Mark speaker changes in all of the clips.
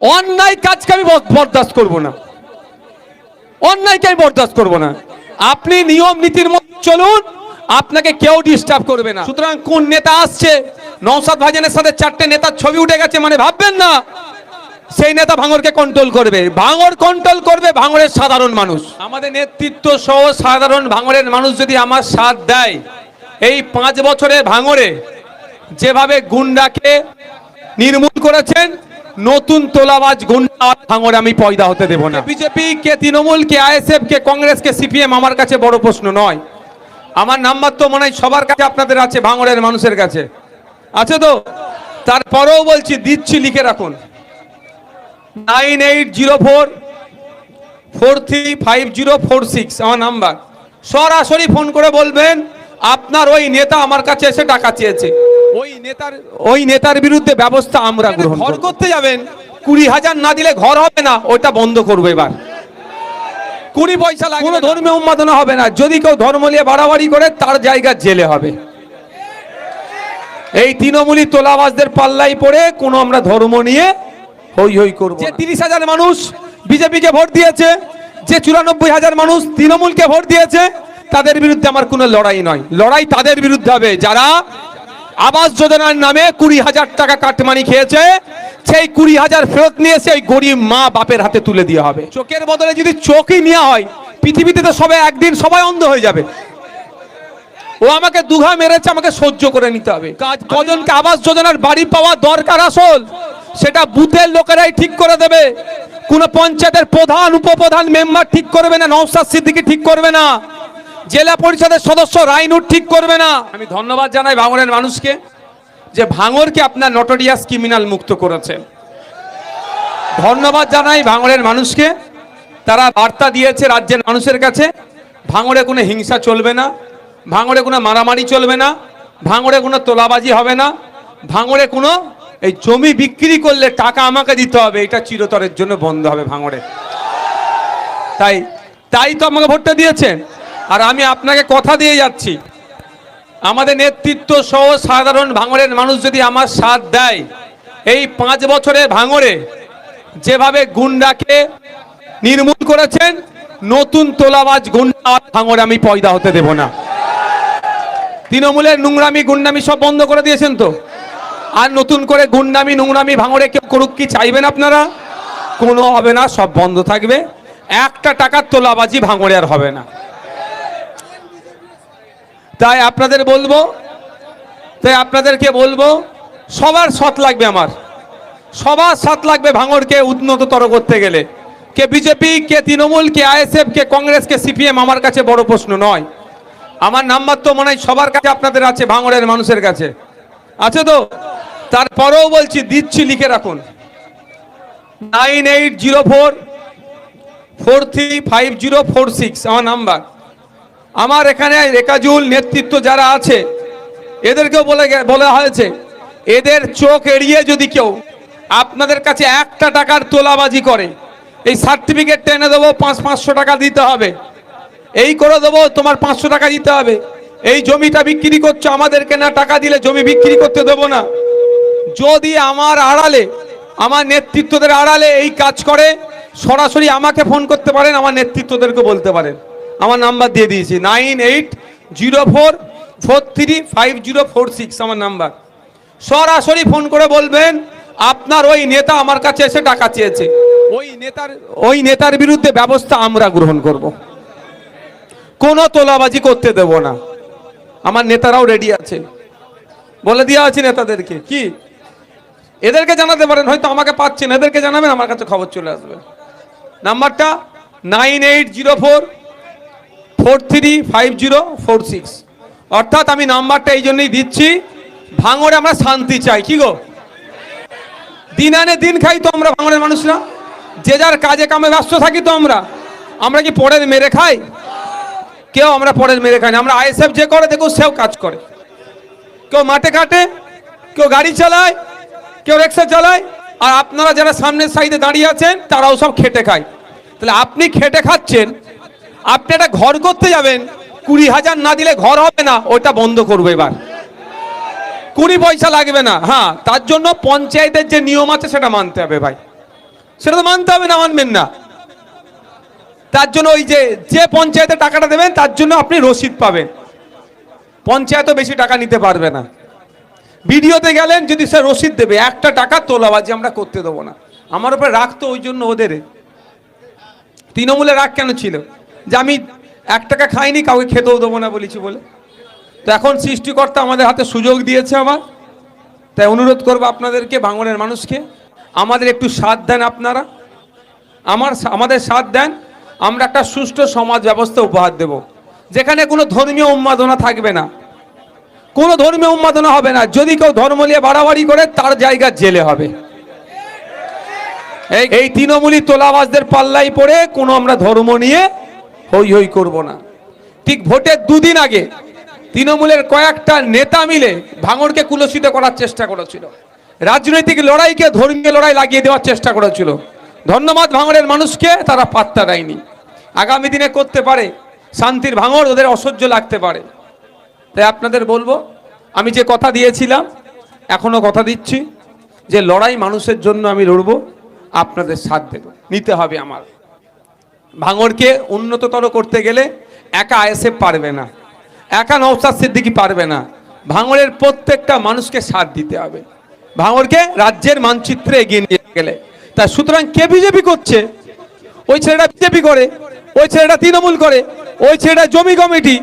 Speaker 1: অন্যায় কাজকে আমি বরদাস্ত করব না, অন্যায়কে আমি বরদাস্ত করব না। আপনি নিয়ম নীতির মধ্যে চলুন, আপনাকে কেউ ডিস্টার্ব করবে না। সুতরাং কোন নেতা আসছে, নওশাদ ভাইজানের সাথে 4টে নেতার ছবি উঠে গেছে মানে ভাববেন না সেই নেতা ভাঙড়কে কন্ট্রোল করবে। ভাঙড় কন্ট্রোল করবে ভাঙড়ের সাধারণ মানুষ। আমাদের নেতৃত্ব সহ সাধারণ ভাঙড়ের মানুষ যদি আমার সাথ দেয়, এই 5 বছরে ভাঙড়ে যেভাবে গুন্ডাকে নির্মূল করেছেন, নতুন তোলাবাজ গুন্ডা ভাঙড়ে আমি পয়দা হতে দেব না। বিজেপি কে তৃণমূল কে আইএসএফ কে কংগ্রেস কে সিপিএম আমার কাছে বড় প্রশ্ন নয়। আমার নাম্বার তো মনে হয় সবার কাছে আপনাদের আছে, ভাঙড়ের মানুষের কাছে আছে তো। তারপরেও বলছি, দিচ্ছি, লিখে রাখুন 9804435046 আমার নাম্বার। সরাসরি ফোন করে বলবেন আপনার ওই নেতা আমার কাছে এসে টাকা চেয়েছে, ওই নেতার বিরুদ্ধে ব্যবস্থা আমরা গ্রহণ করব। ঘর করতে যাবেন 20,000 না দিলে ঘর হবে না, ওটা বন্ধ করবো এবার। 20 পয়সা লাগবে, কোনো ধর্মীয় উন্মাদনা হবে না। যদি কেউ ধর্ম নিয়ে বাড়াবাড়ি করে তার জায়গা জেলে হবে। এই তৃণমূলী তোলাবাজদের পাল্লাই পড়ে কোনো আমরা ধর্ম নিয়ে হই হই করব। যে 30,000 মানুষ বিজেপিকে ভোট দিয়েছে, যে 94,000 মানুষ তৃণমূলকে ভোট দিয়েছে, তাদের বিরুদ্ধে আমার কোনো লড়াই নয়। লড়াই তাদের বিরুদ্ধে হবে যারা আবাস যোজনার নামে 20,000 টাকা কাটমানি খেয়েছে। সেই 20,000 ফেরত নিয়ে এসে ওই গরিব মা বাপের হাতে তুলে দেওয়া হবে। চোখের বদলে যদি চোখই নেওয়া হয়, পৃথিবীতে তো সবাই একদিন সবাই অন্ধ হয়ে যাবে। ও আমাকে দুঘা মেরেছে, আমাকে সহ্য করে নিতে হবে। কজনকে আবাস যোজনার বাড়ি পাওয়া দরকার আসল, সেটা বুথের লোকেরাই ঠিক করে দেবে। কোন পঞ্চায়েতের প্রধান উপপ্রধান মেম্বার ঠিক করবে না, নওশাদ সিদ্দিকী ঠিক করবে না, জেলা পরিষদের সদস্য রাইনুর ঠিক করবে না। আমি ধন্যবাদ জানাই ভাঙড়ের মানুষকে যে ভাঙড়কে আপনার নটোরিয়াস ক্রিমিনাল মুক্ত করেছেন। ধন্যবাদ জানাই ভাঙড়ের মানুষকে, তারা বার্তা দিয়েছে রাজ্যের মানুষের কাছে ভাঙড়ে কোনো হিংসা চলবে না, ভাঙড়ে কোনো মারামারি চলবে না, ভাঙড়ে কোনো তোলাবাজি হবে না, ভাঙড়ে কোনো এই জমি বিক্রি করলে টাকা আমাকে দিতে হবে, এটা চিরতরের জন্য বন্ধ হবে ভাঙড়ে। তাই তো আমাকে ভোটটা দিয়েছেন। আর আমি আপনাকে কথা দিয়ে যাচ্ছি, আমাদের নেতৃত্ব সহ সাধারণ ভাঙড়ের মানুষ যদি আমার সাথ দেয়, এই 5 বছরে ভাঙড়ে যেভাবে গুন্ডাকে নির্মূল করেছেন, নতুন তোলাবাজ গুন্ডা ভাঙড়ে আমি পয়দা হতে দেব না। তৃণমূলের নোংরামি গুন্ডামি সব বন্ধ করে দিয়েছেন তো, আর নতুন করে গুন্ডামি নোংরামি ভাঙড়ে কেউ করুক কি চাইবেন আপনারা? কোনো হবে না, সব বন্ধ থাকবে। একটা টাকার তোলাবাজি ভাঙড়ে আর হবে না। তাই আপনাদেরকে বলবো সবার সাথ লাগবে, আমার সবার সাথ লাগবে ভাঙড়কে উন্নততর করতে গেলে। কে বিজেপি কে তৃণমূল কে আইএসএফ কে কংগ্রেস কে সিপিএম আমার কাছে বড় প্রশ্ন নয়। আমার নাম্বার তো মনে হয় সবার কাছে আপনাদের আছে, ভাঙড়ের মানুষের কাছে আছে তো। তারপরেও বলছি, দিচ্ছি, লিখে রাখুন 9804435046 আমার নাম্বার। আমার এখানে রেকাজুল নেতৃত্ব যারা আছে এদেরকেও বলা হয়েছে, এদের চোখ এড়িয়ে যদি কেউ আপনাদের কাছে একটা টাকার তোলাবাজি করে, এই সার্টিফিকেটটা এনে দেবো, 500 টাকা দিতে হবে, এই করে দেবো, তোমার 500 টাকা দিতে হবে, এই জমিটা বিক্রি করছো আমাদেরকে না টাকা দিলে জমি বিক্রি করতে দেবো না। যদি আমার আড়ালে, আমার নেতৃত্বদের আড়ালে এই কাজ করে, সরাসরি আমাকে ফোন করতে পারেন, আমার নেতৃত্বদেরকে বলতে পারেন। আমার নাম্বার দিয়ে দিয়েছি 9804435046 আমার নাম্বার। সরাসরি ফোন করে বলবেন আপনার ওই নেতা আমার কাছে এসে টাকা চেয়েছে, ওই নেতার বিরুদ্ধে ব্যবস্থা আমরা গ্রহণ করব। কোনো তোলাবাজি করতে দেব না। আমার নেতারাও রেডি আছে, বলে দেওয়া আছে নেতাদেরকে। কি এদেরকে জানাতে পারেন, হয়তো আমাকে পাচ্ছেন, এদেরকে জানাবেন, আমার কাছে খবর চলে আসবে। নাম্বারটা 9804435046। অর্থাৎ আমি নাম্বারটা এই জন্যই দিচ্ছি, ভাঙড়ে আমরা শান্তি চাই। কি গো, দিন আনে দিন খাই তো আমরা ভাঙড়ের মানুষরা, যে যার কাজে কামে ব্যস্ত থাকি তো আমরা কি পরের মেরে খাই? কেউ আমরা পরের মেরে খাই না। আমরা আইএসএফ যে করে দেখো সেও কাজ করে, কেউ মাঠে কাটে, কেউ গাড়ি চালায়, কেউ রিক্সা চালায়, আর আপনারা যারা সামনের সাইডে দাঁড়িয়ে আছেন তারাও সব খেটে খায়। তাহলে আপনি খেটে খাচ্ছেন, আপনি একটা ঘর করতে যাবেন, 20,000 না দিলে ঘর হবে না, ওটা বন্ধ করবো এবার। 20 পয়সা লাগবে না। হ্যাঁ, তার জন্য পঞ্চায়েতের যে নিয়ম আছে সেটা মানতে হবে ভাই। সেটা তো মানতে হবে, না মানবেন না। তার জন্য ওই যে পঞ্চায়েতে টাকাটা দেবেন তার জন্য আপনি রসিদ পাবেন। পঞ্চায়েতও বেশি টাকা নিতে পারবে না। ভিডিওতে গেলেন যদি সে রসিদ দেবে, একটা টাকা তোলাবাজি আমরা করতে দেবো না। আমার উপরে রাগ তো ওই জন্য ওদের, তৃণমূলে রাগ কেন ছিল যে আমি 1 টাকা খাইনি, কাউকে খেতেও দেবো না বলেছি বলে। তো এখন সৃষ্টিকর্তা আমাদের হাতে সুযোগ দিয়েছে আমার, তাই অনুরোধ করবো আপনাদেরকে, ভাঙড়ের মানুষকে, আমাদের একটু সাথ দেন আপনারা, আমাদের সাথ দেন। আমরা একটা সুষ্ঠু সমাজ ব্যবস্থা উপহার দেব, যেখানে কোনো ধর্মীয় উন্মাদনা থাকবে না, কোনো ধর্মীয় উন্মাদনা হবে না। যদি কেউ ধর্ম নিয়ে বাড়াবাড়ি করে তার জায়গা জেলে হবে। এই তৃণমূলী তোলাবাজদের পাল্লাই পড়ে কোনো আমরা ধর্ম নিয়ে হই হই করব না। ঠিক ভোটের 2 দিন আগে তৃণমূলের কয়েকটা নেতা মিলে ভাঙড়কে কুলসিত করার চেষ্টা করেছিল, রাজনৈতিক লড়াইকে ধর্মীয় লড়াই লাগিয়ে দেওয়ার চেষ্টা করেছিল। ধন্যবাদ ভাঙড়ের মানুষকে, তারা পাত্তা দেয়নি। আগামী দিনে করতে পারে, শান্তির ভাঙড় ওদের অসহ্য লাগতে পারে। তাই আপনাদের বলবো, আমি যে কথা দিয়েছিলাম এখনো কথা দিচ্ছি, যে লড়াই মানুষের জন্য আমি লড়বো, আপনাদের সাথ দেব, নিতে হবে আমার। ভাঙড়কে উন্নততর করতে গেলে একা আইএসএফ পারবে না, একা নওশাদ সিদ্দিকী পারবে না। ভাঙড়ের প্রত্যেকটা মানুষকে সাথ দিতে হবে, ভাঙড়কে রাজ্যের মানচিত্রে এগিয়ে নিয়ে গেলে। তা সুতরাং কে বিজেপি করছে? ওই ছেলেটা বিজেপি করে, ওই ছেলেটা তৃণমূল করে, ওই ছেলেটা জমি কমিটি,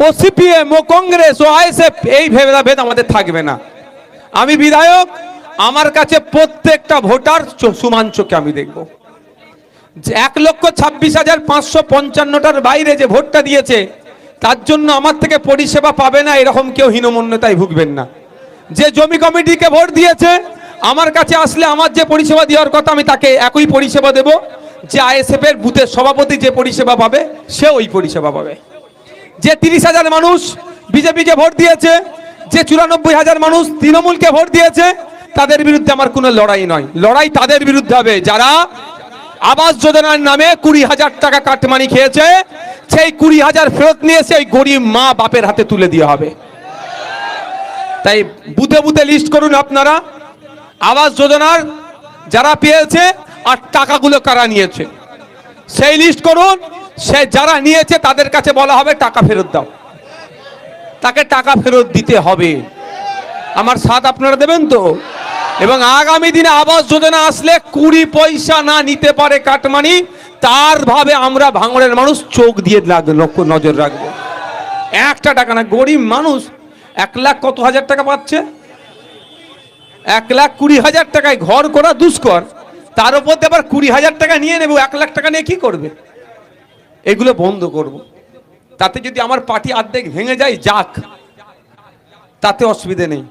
Speaker 1: ও সিপিএম, ও কংগ্রেস, ও আইএসএফ, এই ভেদাভেদ আমাদের থাকবে না। আমি বিধায়ক, আমার কাছে প্রত্যেকটা ভোটার সমান চোখে আমি দেখব। 1,26,555টার বাইরে যে ভোটটা দিয়েছে তার জন্য আমার থেকে পরিষেবা পাবে না, এরকম কেউ হীনমন্যতায় ভুগবেন না। যে জমি কমিটিকে ভোট দিয়েছে আমার কাছে আসলে আমার যে পরিষেবা দেওয়ার কথা আমি তাকে একই পরিষেবা দেব। যে আইএসএফ এর বুথের সভাপতি যে পরিষেবা পাবে সে ওই পরিষেবা পাবে। যে 30,000 মানুষ বিজেপিকে ভোট দিয়েছে, যে 94,000 মানুষ তৃণমূলকে ভোট দিয়েছে, তাদের বিরুদ্ধে আমার কোনো লড়াই নয়। লড়াই তাদের বিরুদ্ধে হবে যারা আবাস যোজনার নামে 20,000 টাকা কাটমানি খেয়েছে। সেই 20,000 ফেরত নিয়ে এসে ওই গরিব মা বাপের হাতে তুলে দেওয়া হবে। তাই বুথে বুথে লিস্ট করুন আপনারা, আবাস যোজনার যারা পেয়েছে আর টাকাগুলো কারা নিয়েছে সেই লিস্ট করুন। সে যারা নিয়েছে তাদের কাছে বলা হবে টাকা ফেরত দাও, তাকে টাকা ফেরত দিতে হবে। আমার সাথ আপনারা দেবেন তো? এবং আগামী দিনে আবাস যোজনা আসলে 20 পয়সা না নিতে পারে কাটমানি, তার ভাবে আমরা ভাঙড়ের মানুষ চোখ দিয়ে নজর রাখবো। 1 টাকা না, গরিব মানুষ 1 লাখ কত হাজার টাকা পাচ্ছে, 1,20,000 টাকায় ঘর করা দুষ্কর, তার উপর আবার 20,000 টাকা নিয়ে নেব, 1 লাখ টাকা নিয়ে কি করবে? এগুলো বন্ধ করব। তাতে যদি আমার পার্টি অর্ধেক ভেঙে যায় যাক, তাতে অসুবিধে নেই,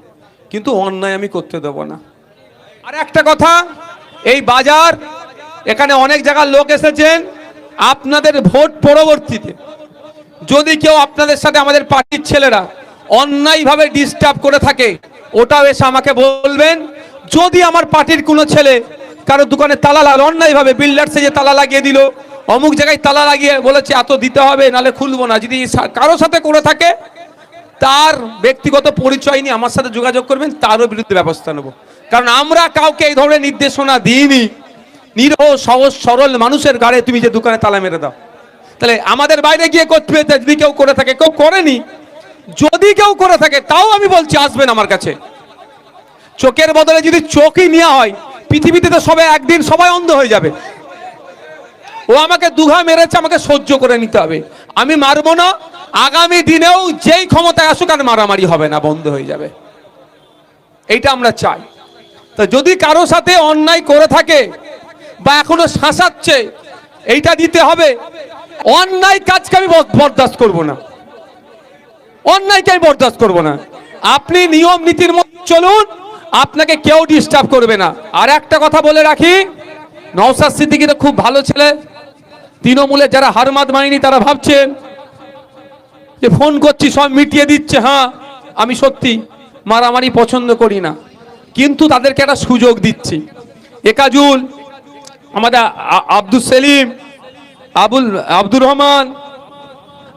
Speaker 1: কিন্তু অন্যায় আমি করতে দেব না। আর একটা কথা, এই বাজার, এখানে অনেক জায়গার লোক এসেছেন, আপনাদের ভোট পরবর্তীতে যদি কেউ আপনাদের সাথে আমাদের পার্টির ছেলেরা অন্যায়ভাবে ডিস্টার্ব করে থাকে, ওটাও এসে আমাকে বলবেন। যদি আমার পার্টির কোনো ছেলে কারো দোকানে তালা লাগালো, অন্যায়ভাবে বিল্ডার্সে যে তালা লাগিয়ে দিল, অমুক জায়গায় তালা লাগিয়ে বলেছে এত দিতে হবে নালে খুলবো না, যদি কারোর সাথে করে থাকে তার ব্যক্তিগত পরিচয় নিয়ে আমার সাথে যোগাযোগ করবেন, তারও বিরুদ্ধে ব্যবস্থা নেব। কারণ আমরা কাউকে এই ধরনের নির্দেশনা দিইনি। নিরহ সহজ সরল মানুষের গাড়ে তুমি যে দোকানে তালা মেরে দাও, তাহলে আমাদের বাইরে গিয়ে করতে হবে। যদি কেউ করে থাকে, কেউ করেনি, যদি কেউ করে থাকে তাও আমি বলছি আসবেন আমার কাছে। চোখের বদলে যদি চোখই নেওয়া হয়, পৃথিবীতে তো সবাই একদিন সবাই অন্ধ হয়ে যাবে। ও আমাকে দুঘা মেরেছে, আমাকে সহ্য করে নিতে হবে, আমি মারবো না। আগামী দিনেও যেই ক্ষমতায় আসুক আর মারামারি হবে না, বন্ধ হয়ে যাবে, এইটা আমরা চাই। তো যদি কারো সাথে অন্যায় করে থাকে বা এখনো শাসাচ্ছে, এইটা দিতে হবে। অন্যায় কাজকে আমি বরদাস্ত করব না, অন্যায়কে আমি বরদাস্ত করব না। আপনি নিয়ম নীতির মধ্যে চলুন, আপনাকে কেউ ডিস্টার্ব করবে না। আর একটা কথা বলে রাখি, নওশাদ সিদ্দিকী তো খুব ভালো ছেলে। তৃণমূলে যারা হারমাত মানেনি তারা ভাবছেন যে ফোন করছি সব মিটিয়ে দিচ্ছে। হ্যাঁ, আমি সত্যি মারামারি পছন্দ করি না, কিন্তু তাদেরকে একটা সুযোগ দিচ্ছি। একাজুল, আমাদের আব্দুল সেলিম, আব্দুর রহমান,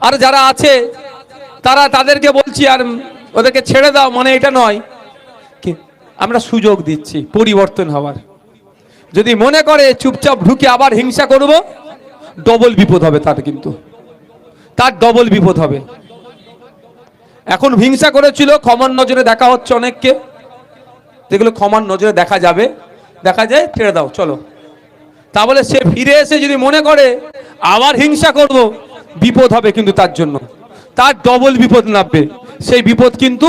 Speaker 1: আর যারা আছে তাদেরকে বলছি আর ওদেরকে ছেড়ে দাও, মানে এটা নয়, আমরা সুযোগ দিচ্ছি পরিবর্তন হওয়ার। যদি মনে করে চুপচাপ ঢুকে আবার হিংসা করব, ডবল বিপদ হবে তার, কিন্তু তার ডবল বিপদ হবে। এখন হিংসা করেছিল, ক্ষমার নজরে দেখা হচ্ছে অনেককে, যেগুলো ক্ষমার নজরে দেখা যাবে, দেখা যায় ছেড়ে দাও চলো। তা বলে সে ফিরে এসে যদি মনে করে আবার হিংসা করব, বিপদ হবে কিন্তু তার জন্য, তার ডবল বিপদ নামবে। সেই বিপদ কিন্তু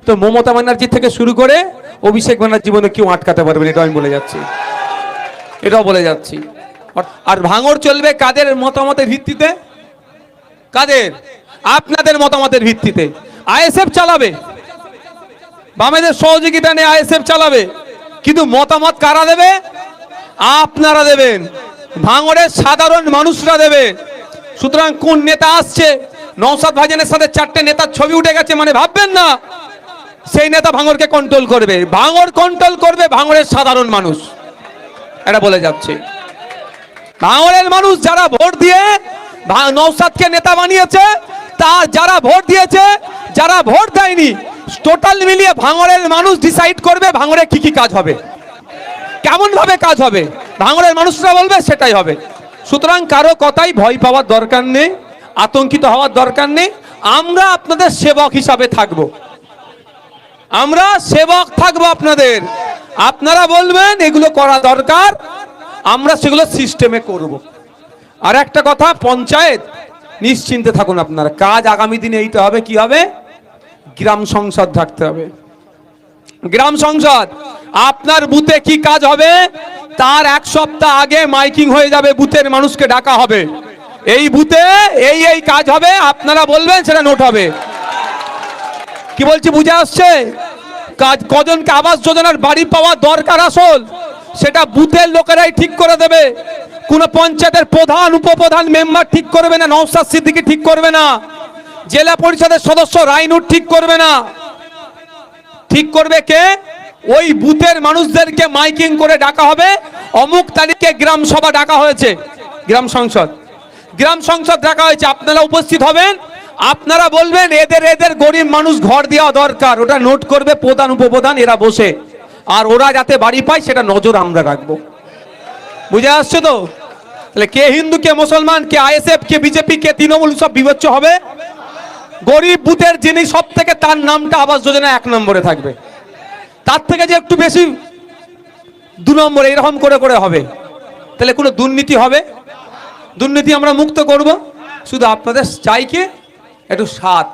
Speaker 1: তো মমতা ব্যানার্জি থেকে শুরু করে অভিষেক ব্যানার্জি জীবনে কেউ আটকাতে পারবে না, এটা আমি বলে যাচ্ছি, এটাও বলে যাচ্ছি। আর ভাঙড় চলবে কাদের মতামতের ভিত্তিতে? কাদের? আপনাদের মতামতের ভিত্তিতে। আইএসএফ চালাবে, বামেদের সহযোগিতা নিয়ে আইএসএফ চালাবে, কিন্তু মতামত কারা দেবে? আপনারা দেবেন, ভাঙড়ের সাধারণ মানুষরা দেবে। সুতরাং কোন নেতা আসছে, নওশাদ ভাইজানের সাথে 4টে নেতার ছবি উঠে গেছে মানে ভাববেন না সেই নেতা ভাঙড়কে কন্ট্রোল করবে। ভাঙড় কন্ট্রোল করবে ভাঙড়ের সাধারণ মানুষ, এটা বলে যাচ্ছে। ভাঙড়ের মানুষ যারা ভোট দিয়ে নওশাদকে নেতা বানিয়েছে, তা যারা ভোট দিয়েছে, যারা ভোট দেয়নি, টোটাল মিলিয়ে ভাঙড়ের মানুষ ডিসাইড করবে ভাঙড়ে কি কি কাজ হবে, কেমন ভাবে কাজ হবে, ভাঙড়ের মানুষরা বলবে সেটাই হবে। সুতরাং কারো কথাই ভয় পাওয়ার দরকার নেই, আতঙ্কিত হওয়ার দরকার নেই। আমরা আপনাদের সেবক হিসাবে থাকব, আমরা সেবক থাকবো আপনাদের। আপনারা বলবেন এগুলো করা দরকার, আমরা সেগুলো সিস্টেমে করব। আর একটা কথা, পঞ্চায়েত নিশ্চিন্তে থাকুন আপনারা, কাজ আগামী দিনে এইটা হবে, কি হবে? গ্রাম সংসদ থাকতে হবে। গ্রাম সংসদ, আপনার বুথে কি কাজ হবে তার 1 সপ্তাহ আগে মাইকিং হয়ে যাবে, বুথের মানুষকে ডাকা হবে, এই বুথে এই কাজ হবে, আপনারা বলবেন, সেটা নোট হবে। কি বলছি বুঝে আসছে? কাজ কজনকে আবাস যোজনার বাড়ি পাওয়া দরকার আসল, সেটা বুথের লোকেরাই ঠিক করে দেবে। কোন পঞ্চায়েতের প্রধান, উপপ্রধান, মেম্বার ঠিক করবে না, নওশাদ সিদ্দিকী ঠিক করবে না, জেলা পরিষদের সদস্য রাইনুর ঠিক করবে না। ঠিক করবে কে? ওই বুথের মানুষদেরকে মাইকিং করে ডাকা হবে, অমুক তারিখে গ্রাম সভা ডাকা হয়েছে, গ্রাম সংসদ ডাকা হয়েছে, আপনারা উপস্থিত হবেন। আপনারা বলবেন এদের গরিব মানুষ ঘর দেওয়া দরকার, ওটা নোট করবে প্রধান, উপপ্রধান, এরা বসে, আর ওরা যাতে বাড়ি পায় সেটা নজর আমরা রাখবো। বুঝে আসছে তো? তাহলে কে হিন্দু, কে মুসলমান, কে আইএসএফ, কে বিজেপি, কে তৃণমূল, সব বিবেচ্য হবে। গরিব বুথের যিনি সব থেকে, তার নামটা আবাস যোজনা 1 নম্বরে থাকবে, তার থেকে যে একটু বেশি 2 নম্বরে, এরকম করে করে হবে। তাহলে কোনো দুর্নীতি হবে? দুর্নীতি আমরা মুক্ত করব। শুধু আপনাদের চাই কি একটু সাথ।